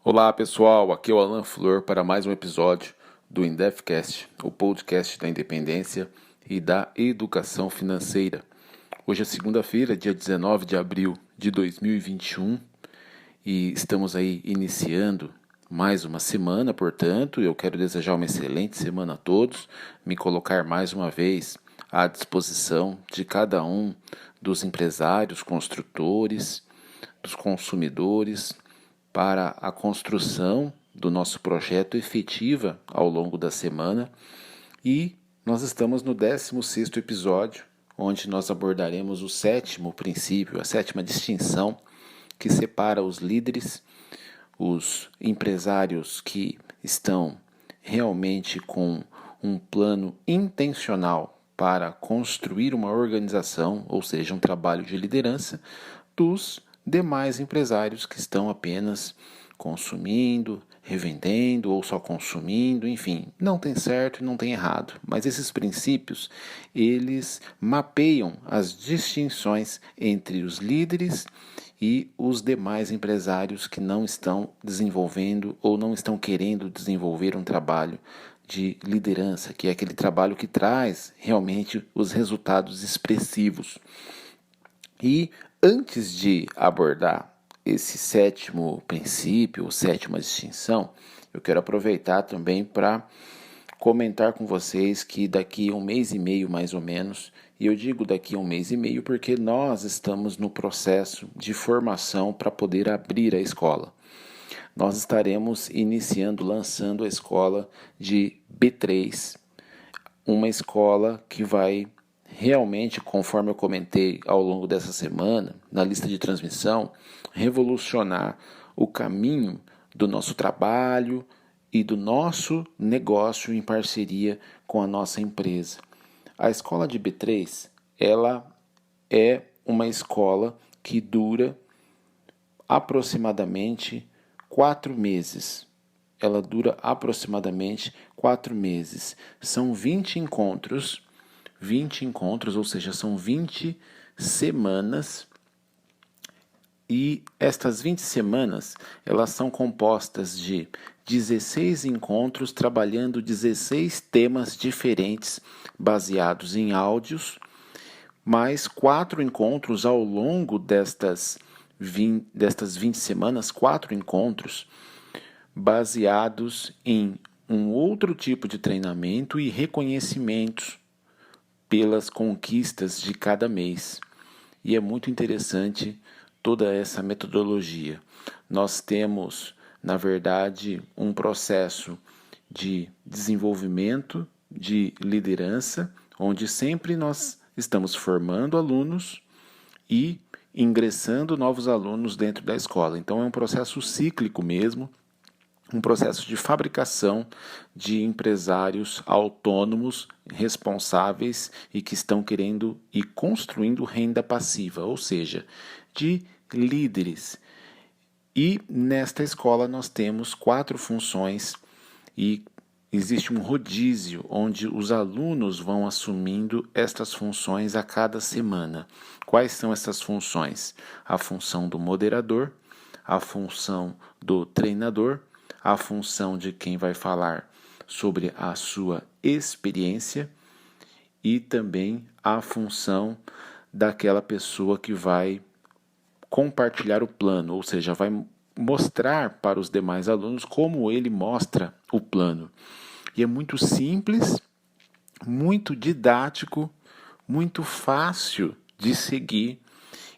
Olá pessoal, aqui é o Alan Flor para mais um episódio do Indefcast, o podcast da independência e da educação financeira. Hoje é segunda-feira, dia 19 de abril de 2021 e estamos aí iniciando mais uma semana, portanto, eu quero desejar uma excelente semana a todos, me colocar mais uma vez à disposição de cada um dos empresários, construtores, dos consumidores, para a construção do nosso projeto efetiva ao longo da semana e nós estamos no 16º episódio, onde nós abordaremos o sétimo princípio, a sétima distinção que separa os líderes, os empresários que estão realmente com um plano intencional para construir uma organização, ou seja, um trabalho de liderança, dos demais empresários que estão apenas consumindo, revendendo ou só consumindo, enfim, não tem certo e não tem errado, mas esses princípios, eles mapeiam as distinções entre os líderes e os demais empresários que não estão desenvolvendo ou não estão querendo desenvolver um trabalho de liderança, que é aquele trabalho que traz realmente os resultados expressivos. E antes de abordar esse sétimo princípio, ou sétima distinção, eu quero aproveitar também para comentar com vocês que daqui a um mês e meio mais ou menos, e eu digo daqui a um mês e meio porque nós estamos no processo de formação para poder abrir a escola. Nós estaremos lançando a escola de B3, uma escola que vai realmente, conforme eu comentei ao longo dessa semana, na lista de transmissão, revolucionar o caminho do nosso trabalho e do nosso negócio em parceria com a nossa empresa. A escola de B3, ela é uma escola que dura aproximadamente 4 meses. Ela dura aproximadamente 4 meses. São 20 encontros, ou seja, são 20 semanas. E estas 20 semanas, elas são compostas de 16 encontros trabalhando 16 temas diferentes, baseados em áudios, mais 4 encontros ao longo destas 20 semanas, 4 encontros baseados em um outro tipo de treinamento e reconhecimentos pelas conquistas de cada mês. E é muito interessante toda essa metodologia. Nós temos, na verdade, um processo de desenvolvimento, de liderança, onde sempre nós estamos formando alunos e ingressando novos alunos dentro da escola. Então é um processo cíclico mesmo, um processo de fabricação de empresários autônomos, responsáveis e que estão querendo e construindo renda passiva, ou seja, de líderes. E nesta escola nós temos 4 funções e existe um rodízio onde os alunos vão assumindo estas funções a cada semana. Quais são essas funções? A função do moderador, a função do treinador, a função de quem vai falar sobre a sua experiência e também a função daquela pessoa que vai compartilhar o plano, ou seja, vai mostrar para os demais alunos como ele mostra o plano. E é muito simples, muito didático, muito fácil de seguir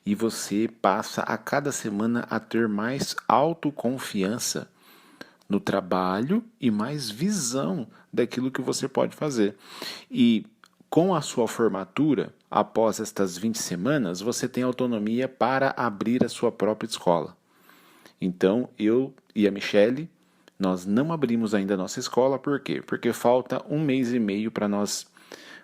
e você passa a cada semana a ter mais autoconfiança no trabalho e mais visão daquilo que você pode fazer. E com a sua formatura, após estas 20 semanas, você tem autonomia para abrir a sua própria escola. Então, eu e a Michele, nós não abrimos ainda a nossa escola, por quê? Porque falta 1 mês e meio para nós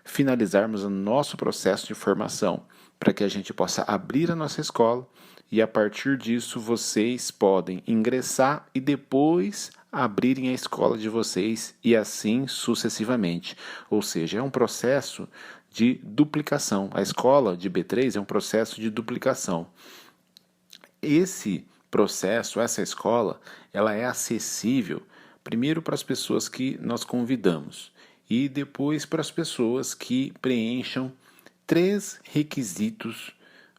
finalizarmos o nosso processo de formação, para que a gente possa abrir a nossa escola e a partir disso vocês podem ingressar e depois abrirem a escola de vocês e assim sucessivamente. Ou seja, é um processo de duplicação. A escola de B3 é um processo de duplicação. Esse processo, essa escola, ela é acessível primeiro para as pessoas que nós convidamos e depois para as pessoas que preencham 3 requisitos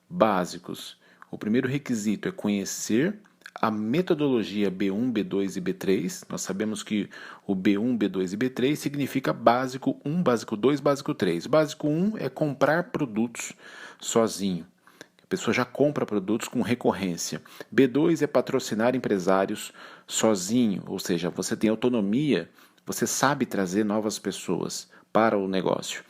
básicos. O primeiro requisito é conhecer a metodologia B1, B2 e B3. Nós sabemos que o B1, B2 e B3 significa básico 1, básico 2, básico 3. Básico 1 é comprar produtos sozinho. A pessoa já compra produtos com recorrência. B2 é patrocinar empresários sozinho, ou seja, você tem autonomia, você sabe trazer novas pessoas para o negócio.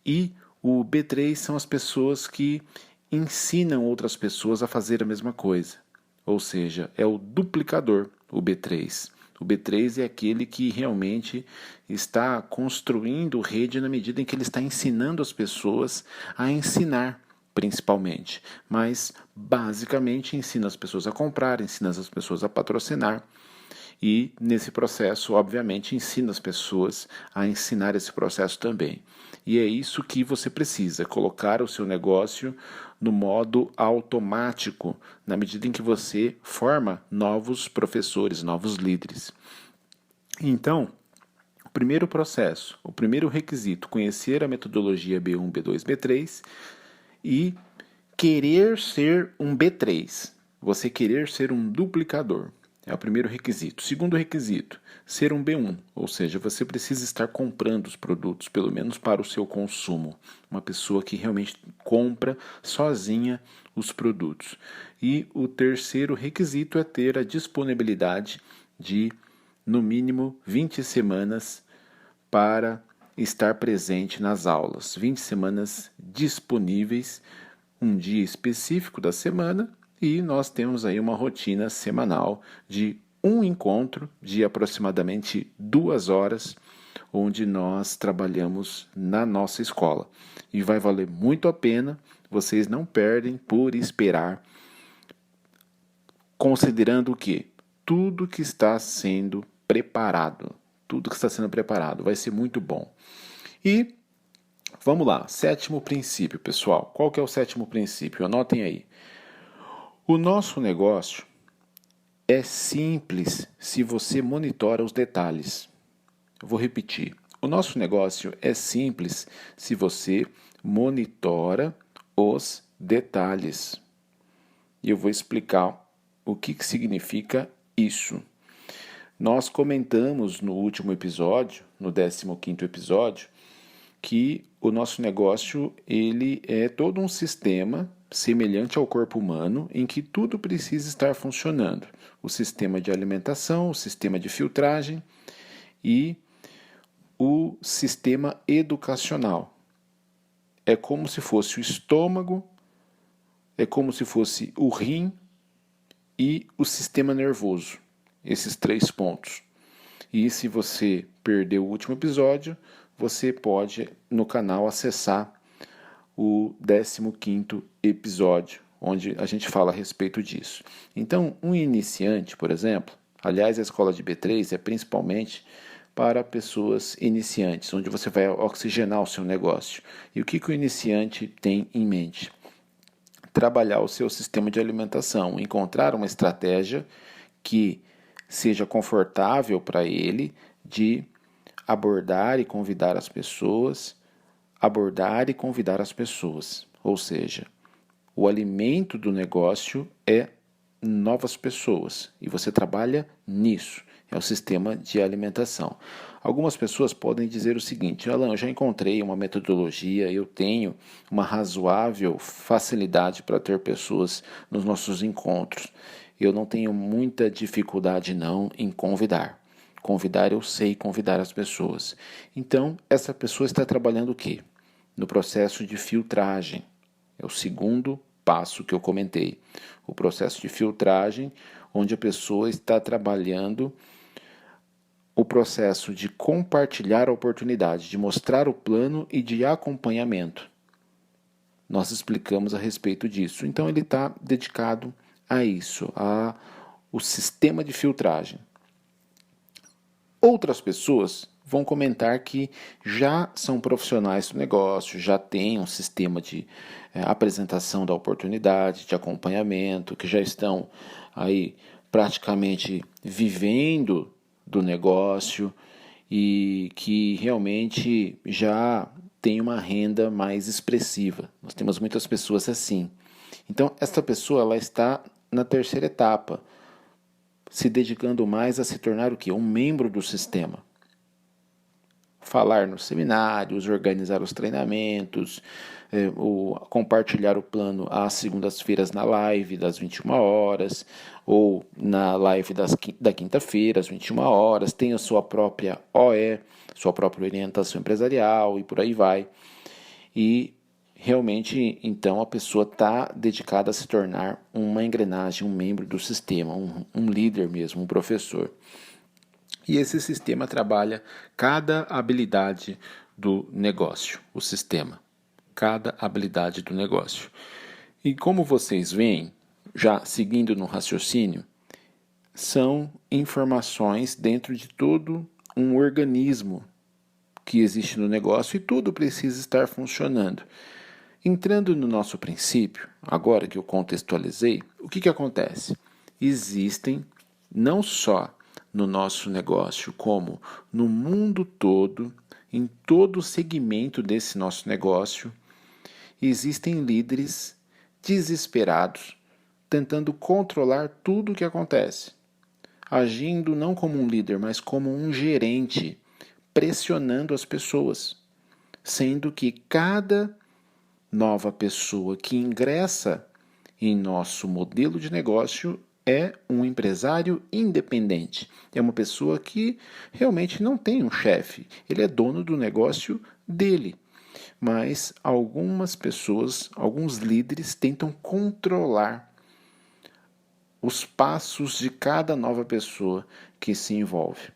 E o B3 são as pessoas que ensinam outras pessoas a fazer a mesma coisa. Ou seja, é o duplicador, o B3. O B3 é aquele que realmente está construindo rede na medida em que ele está ensinando as pessoas a ensinar, principalmente. Mas, basicamente, ensina as pessoas a comprar, ensina as pessoas a patrocinar. E, nesse processo, obviamente, ensina as pessoas a ensinar esse processo também. E é isso que você precisa, colocar o seu negócio no modo automático, na medida em que você forma novos professores, novos líderes. Então, o primeiro processo, o primeiro requisito, conhecer a metodologia B1, B2, B3 e querer ser um B3, você querer ser um duplicador. É o primeiro requisito. Segundo requisito, ser um B1, ou seja, você precisa estar comprando os produtos, pelo menos para o seu consumo. Uma pessoa que realmente compra sozinha os produtos. E o terceiro requisito é ter a disponibilidade de, no mínimo, 20 semanas para estar presente nas aulas. 20 semanas disponíveis, um dia específico da semana. E nós temos aí uma rotina semanal de um encontro de aproximadamente 2 horas, onde nós trabalhamos na nossa escola. E vai valer muito a pena, vocês não perdem por esperar, considerando que tudo que está sendo preparado, vai ser muito bom. E vamos lá, 7º princípio, pessoal. Qual que é o 7º princípio? Anotem aí. O nosso negócio é simples se você monitora os detalhes. Eu vou repetir. O nosso negócio é simples se você monitora os detalhes. E eu vou explicar o que significa isso. Nós comentamos no último episódio, no 15º episódio, que o nosso negócio ele é todo um sistema semelhante ao corpo humano, em que tudo precisa estar funcionando. O sistema de alimentação, o sistema de filtragem e o sistema educacional. É como se fosse o estômago, é como se fosse o rim e o sistema nervoso. Esses 3 pontos. E se você perdeu o último episódio, você pode no canal acessar o 15º episódio, onde a gente fala a respeito disso. Então, um iniciante, por exemplo, aliás, a escola de B3 é principalmente para pessoas iniciantes, onde você vai oxigenar o seu negócio. E o que o iniciante tem em mente? Trabalhar o seu sistema de alimentação, encontrar uma estratégia que seja confortável para ele de abordar e convidar as pessoas, Ou seja, o alimento do negócio é novas pessoas e você trabalha nisso. É o sistema de alimentação. Algumas pessoas podem dizer o seguinte: Alan, eu já encontrei uma metodologia, eu tenho uma razoável facilidade para ter pessoas nos nossos encontros. Eu não tenho muita dificuldade não em convidar. Convidar, eu sei convidar as pessoas. Então, essa pessoa está trabalhando o quê? No processo de filtragem. É o segundo passo que eu comentei. O processo de filtragem, onde a pessoa está trabalhando o processo de compartilhar a oportunidade, de mostrar o plano e de acompanhamento. Nós explicamos a respeito disso. Então, ele está dedicado a isso, ao sistema de filtragem. Outras pessoas vão comentar que já são profissionais do negócio, já têm um sistema de apresentação da oportunidade, de acompanhamento, que já estão aí praticamente vivendo do negócio e que realmente já tem uma renda mais expressiva. Nós temos muitas pessoas assim. Então, esta pessoa ela está na terceira etapa, se dedicando mais a se tornar o quê? Um membro do sistema. Falar nos seminários, organizar os treinamentos, compartilhar o plano às segundas-feiras na live das 21 horas, ou na live da quinta-feira às 21 horas, tem a sua própria OE, sua própria orientação empresarial e por aí vai. E realmente, então, a pessoa está dedicada a se tornar uma engrenagem, um membro do sistema, um líder mesmo, um professor. E esse sistema trabalha cada habilidade do negócio, o sistema, cada habilidade do negócio. E como vocês veem, já seguindo no raciocínio, são informações dentro de todo um organismo que existe no negócio e tudo precisa estar funcionando. Entrando no nosso princípio, agora que eu contextualizei, o que acontece? Existem não só no nosso negócio, como no mundo todo, em todo o segmento desse nosso negócio, existem líderes desesperados, tentando controlar tudo o que acontece, agindo não como um líder, mas como um gerente, pressionando as pessoas, sendo que cada nova pessoa que ingressa em nosso modelo de negócio é um empresário independente. É uma pessoa que realmente não tem um chefe. Ele é dono do negócio dele. Mas algumas pessoas, alguns líderes tentam controlar os passos de cada nova pessoa que se envolve.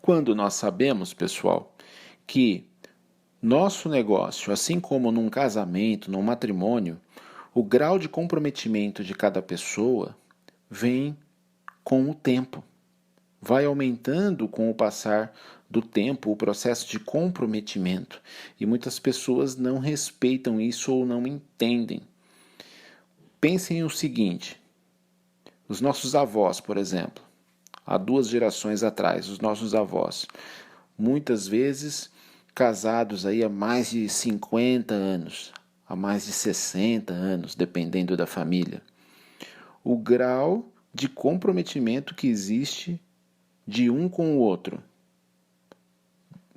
Quando nós sabemos, pessoal, que nosso negócio, assim como num casamento, num matrimônio, o grau de comprometimento de cada pessoa vem com o tempo. Vai aumentando com o passar do tempo o processo de comprometimento. E muitas pessoas não respeitam isso ou não entendem. Pensem o seguinte: os nossos avós, por exemplo, há 2 gerações atrás, os nossos avós, muitas vezes casados aí há mais de 50 anos, há mais de 60 anos, dependendo da família. O grau de comprometimento que existe de um com o outro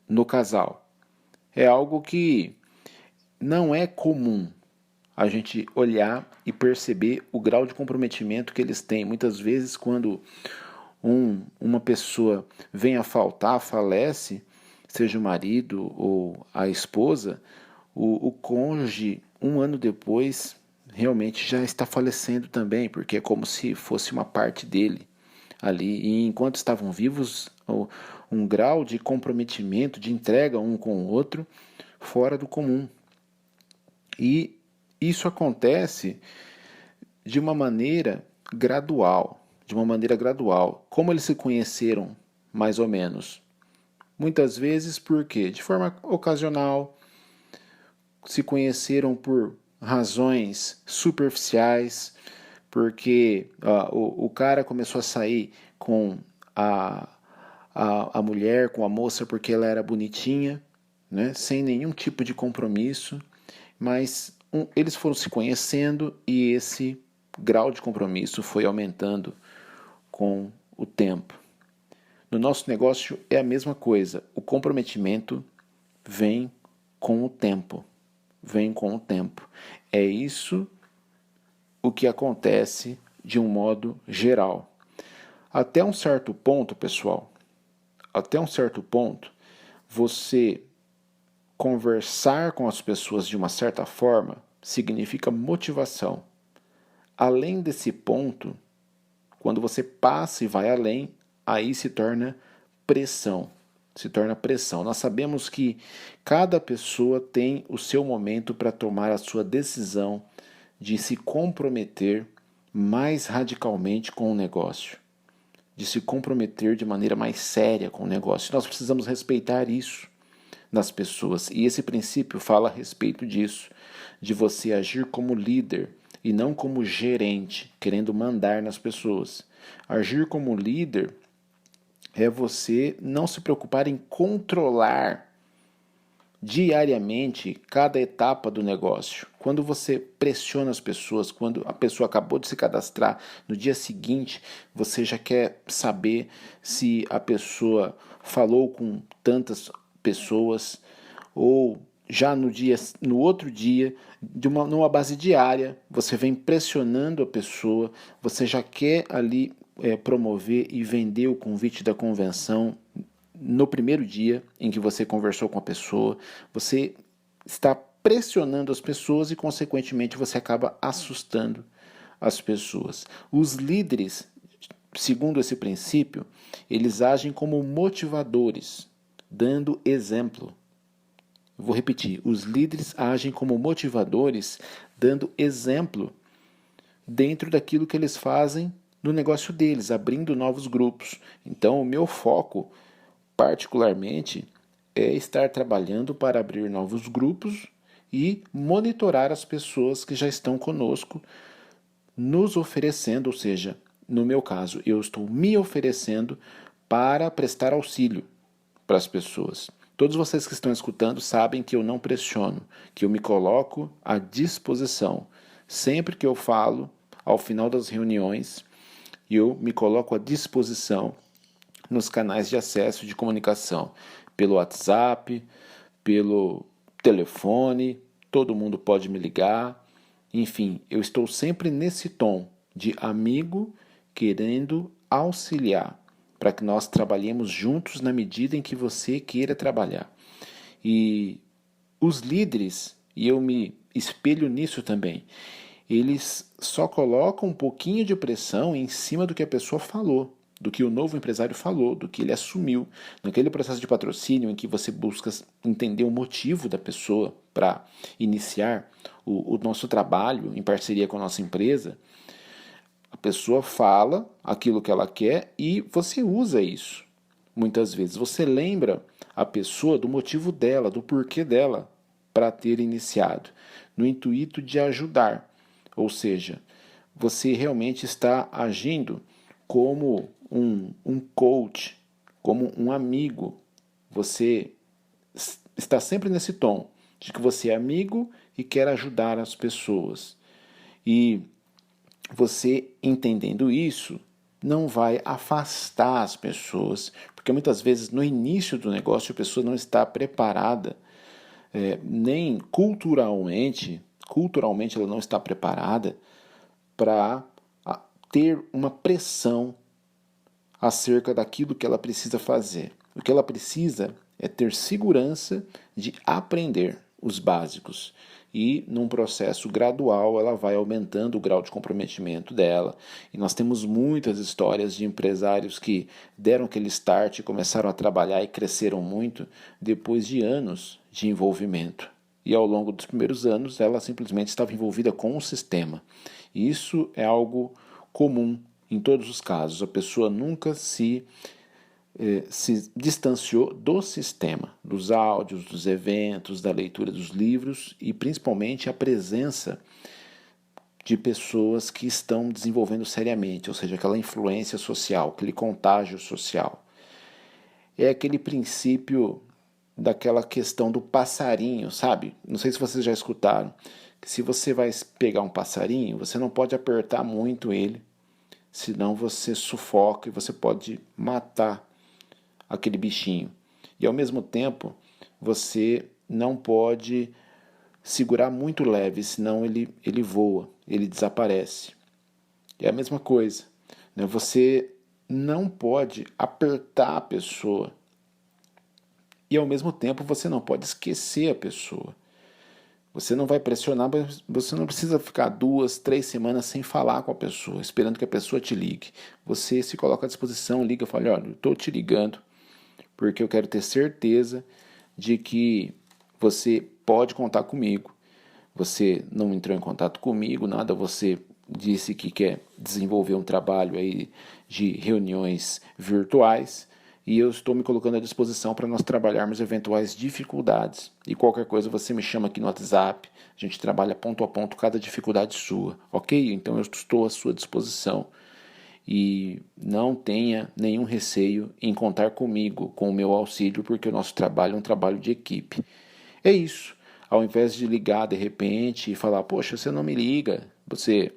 no casal é algo que não é comum a gente olhar e perceber o grau de comprometimento que eles têm. Muitas vezes, quando uma pessoa vem a faltar, falece, seja o marido ou a esposa, o cônjuge, um ano depois, realmente já está falecendo também, porque é como se fosse uma parte dele ali. E enquanto estavam vivos, um grau de comprometimento, de entrega um com o outro, fora do comum. E isso acontece de uma maneira gradual. Como eles se conheceram, mais ou menos? Muitas vezes por quê? De forma ocasional, se conheceram por razões superficiais, porque o cara começou a sair com a mulher, com a moça, porque ela era bonitinha, né? Sem nenhum tipo de compromisso, mas eles foram se conhecendo e esse grau de compromisso foi aumentando com o tempo. No nosso negócio é a mesma coisa. O comprometimento vem com o tempo. É isso o que acontece de um modo geral. Até um certo ponto, pessoal, você conversar com as pessoas de uma certa forma significa motivação. Além desse ponto, quando você passa e vai além, aí se torna pressão. Nós sabemos que cada pessoa tem o seu momento para tomar a sua decisão de se comprometer mais radicalmente com o negócio, de se comprometer de maneira mais séria com o negócio. Nós precisamos respeitar isso nas pessoas. E esse princípio fala a respeito disso, de você agir como líder e não como gerente, querendo mandar nas pessoas. Agir como líder é você não se preocupar em controlar diariamente cada etapa do negócio. Quando você pressiona as pessoas, quando a pessoa acabou de se cadastrar, no dia seguinte você já quer saber se a pessoa falou com tantas pessoas, ou já no outro dia, numa base diária, você vem pressionando a pessoa, você já quer ali promover e vender o convite da convenção no primeiro dia em que você conversou com a pessoa. Você está pressionando as pessoas e, consequentemente, você acaba assustando as pessoas. Os líderes, segundo esse princípio, eles agem como motivadores, dando exemplo. Vou repetir, os líderes agem como motivadores, dando exemplo dentro daquilo que eles fazem no negócio deles, abrindo novos grupos. Então, o meu foco, particularmente, é estar trabalhando para abrir novos grupos e monitorar as pessoas que já estão conosco, nos oferecendo, ou seja, no meu caso, eu estou me oferecendo para prestar auxílio para as pessoas. Todos vocês que estão escutando sabem que eu não pressiono, que eu me coloco à disposição. Sempre que eu falo, ao final das reuniões, eu me coloco à disposição nos canais de acesso de comunicação, pelo WhatsApp, pelo telefone, todo mundo pode me ligar. Enfim, eu estou sempre nesse tom de amigo querendo auxiliar, para que nós trabalhemos juntos na medida em que você queira trabalhar. E os líderes, e eu me espelho nisso também, eles só colocam um pouquinho de pressão em cima do que a pessoa falou, do que o novo empresário falou, do que ele assumiu. Naquele processo de patrocínio em que você busca entender o motivo da pessoa para iniciar o nosso trabalho em parceria com a nossa empresa, a pessoa fala aquilo que ela quer e você usa isso. Muitas vezes você lembra a pessoa do motivo dela, do porquê dela para ter iniciado, no intuito de ajudar. Ou seja, você realmente está agindo como um coach, como um amigo. Você está sempre nesse tom de que você é amigo e quer ajudar as pessoas. E você, entendendo isso, não vai afastar as pessoas, porque muitas vezes no início do negócio a pessoa não está preparada, nem culturalmente ela não está preparada para ter uma pressão acerca daquilo que ela precisa fazer. O que ela precisa é ter segurança de aprender os básicos. E num processo gradual ela vai aumentando o grau de comprometimento dela. E nós temos muitas histórias de empresários que deram aquele start e começaram a trabalhar e cresceram muito depois de anos de envolvimento. E ao longo dos primeiros anos ela simplesmente estava envolvida com o sistema. E isso é algo comum em todos os casos. A pessoa nunca se distanciou do sistema, dos áudios, dos eventos, da leitura dos livros e principalmente a presença de pessoas que estão desenvolvendo seriamente, ou seja, aquela influência social, aquele contágio social. É aquele princípio daquela questão do passarinho, sabe? Não sei se vocês já escutaram, que se você vai pegar um passarinho, você não pode apertar muito ele, senão você sufoca e você pode matar aquele bichinho. E ao mesmo tempo, você não pode segurar muito leve, senão ele voa, ele desaparece. É a mesma coisa, né? Você não pode apertar a pessoa e ao mesmo tempo você não pode esquecer a pessoa. Você não vai pressionar, mas você não precisa ficar 2, 3 semanas sem falar com a pessoa, esperando que a pessoa te ligue. Você se coloca à disposição, liga e fala, olha, eu estou te ligando porque eu quero ter certeza de que você pode contar comigo. Você não entrou em contato comigo, nada, você disse que quer desenvolver um trabalho aí de reuniões virtuais e eu estou me colocando à disposição para nós trabalharmos eventuais dificuldades. E qualquer coisa você me chama aqui no WhatsApp, a gente trabalha ponto a ponto cada dificuldade sua, ok? Então eu estou à sua disposição. E não tenha nenhum receio em contar comigo, com o meu auxílio, porque o nosso trabalho é um trabalho de equipe. É isso. Ao invés de ligar de repente e falar, poxa, você não me liga, você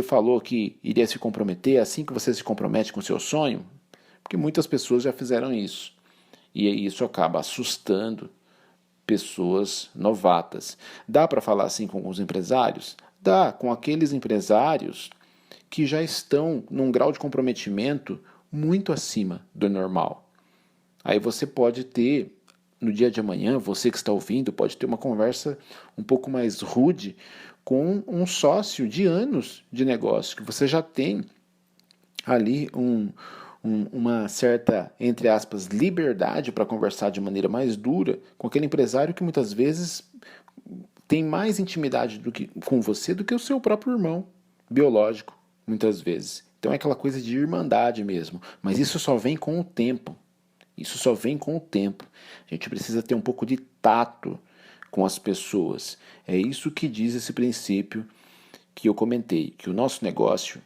falou que iria se comprometer assim que você se compromete com o seu sonho, porque muitas pessoas já fizeram isso. E isso acaba assustando pessoas novatas. Dá para falar assim com alguns empresários? Dá, com aqueles empresários que já estão num grau de comprometimento muito acima do normal. Aí você pode ter, no dia de amanhã, você que está ouvindo, pode ter uma conversa um pouco mais rude com um sócio de anos de negócio, que você já tem ali uma certa, entre aspas, liberdade para conversar de maneira mais dura com aquele empresário que muitas vezes tem mais intimidade com você do que o seu próprio irmão biológico, muitas vezes. Então é aquela coisa de irmandade mesmo, mas isso só vem com o tempo. Isso só vem com o tempo. A gente precisa ter um pouco de tato com as pessoas. É isso que diz esse princípio que eu comentei, que o nosso negócio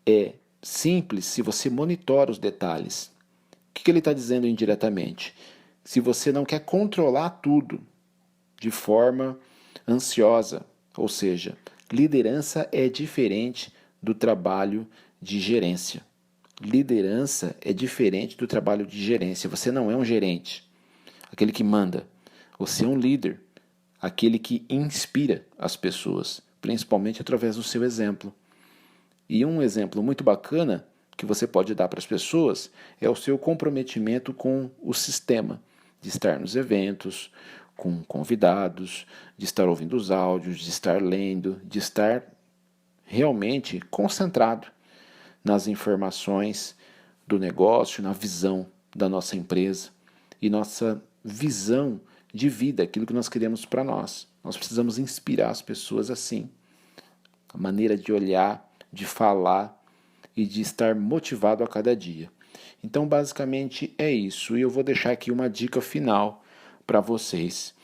é simples se você monitora os detalhes. O que ele está dizendo indiretamente? Se você não quer controlar tudo de forma ansiosa, ou seja, liderança é diferente do trabalho de gerência. Liderança é diferente do trabalho de gerência. Você não é um gerente, aquele que manda. Você é um líder, aquele que inspira as pessoas, principalmente através do seu exemplo. E um exemplo muito bacana que você pode dar para as pessoas é o seu comprometimento com o sistema, de estar nos eventos, com convidados, de estar ouvindo os áudios, de estar lendo, de estar realmente concentrado nas informações do negócio, na visão da nossa empresa e nossa visão de vida, aquilo que nós queremos para nós. Nós precisamos inspirar as pessoas assim. A maneira de olhar, de falar e de estar motivado a cada dia. Então, basicamente é isso. E eu vou deixar aqui uma dica final para vocês.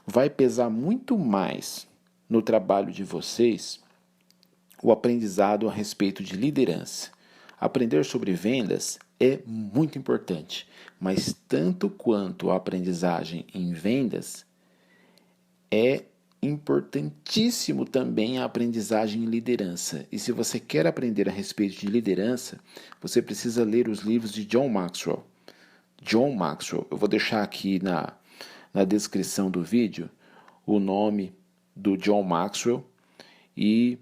Vai pesar muito mais no trabalho de vocês o aprendizado a respeito de liderança. Aprender sobre vendas é muito importante, mas tanto quanto a aprendizagem em vendas, é importantíssimo também a aprendizagem em liderança. E se você quer aprender a respeito de liderança, você precisa ler os livros de John Maxwell. John Maxwell, eu vou deixar aqui na descrição do vídeo o nome do John Maxwell e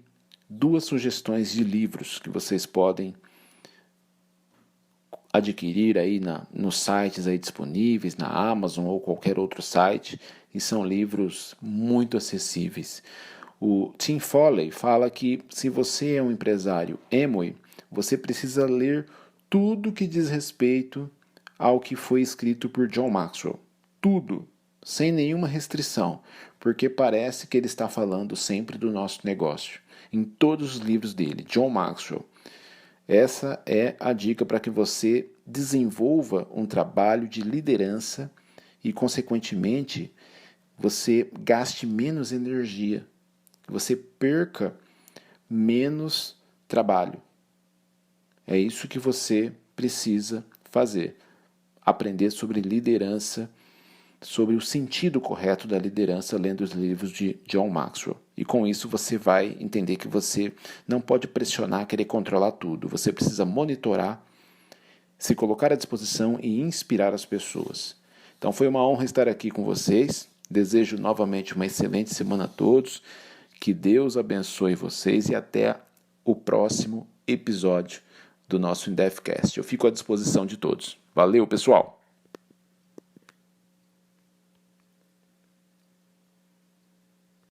2 sugestões de livros que vocês podem adquirir aí nos sites aí disponíveis, na Amazon ou qualquer outro site, e são livros muito acessíveis. O Tim Foley fala que se você é um empresário Amway, você precisa ler tudo que diz respeito ao que foi escrito por John Maxwell. Tudo, sem nenhuma restrição, porque parece que ele está falando sempre do nosso negócio. Em todos os livros dele, John Maxwell. Essa é a dica para que você desenvolva um trabalho de liderança e, consequentemente, você gaste menos energia, você perca menos trabalho. É isso que você precisa fazer. Aprender sobre liderança, sobre o sentido correto da liderança lendo os livros de John Maxwell. E com isso você vai entender que você não pode pressionar, querer controlar tudo. Você precisa monitorar, se colocar à disposição e inspirar as pessoas. Então foi uma honra estar aqui com vocês. Desejo novamente uma excelente semana a todos. Que Deus abençoe vocês e até o próximo episódio do nosso IndefCast. Eu fico à disposição de todos. Valeu, pessoal!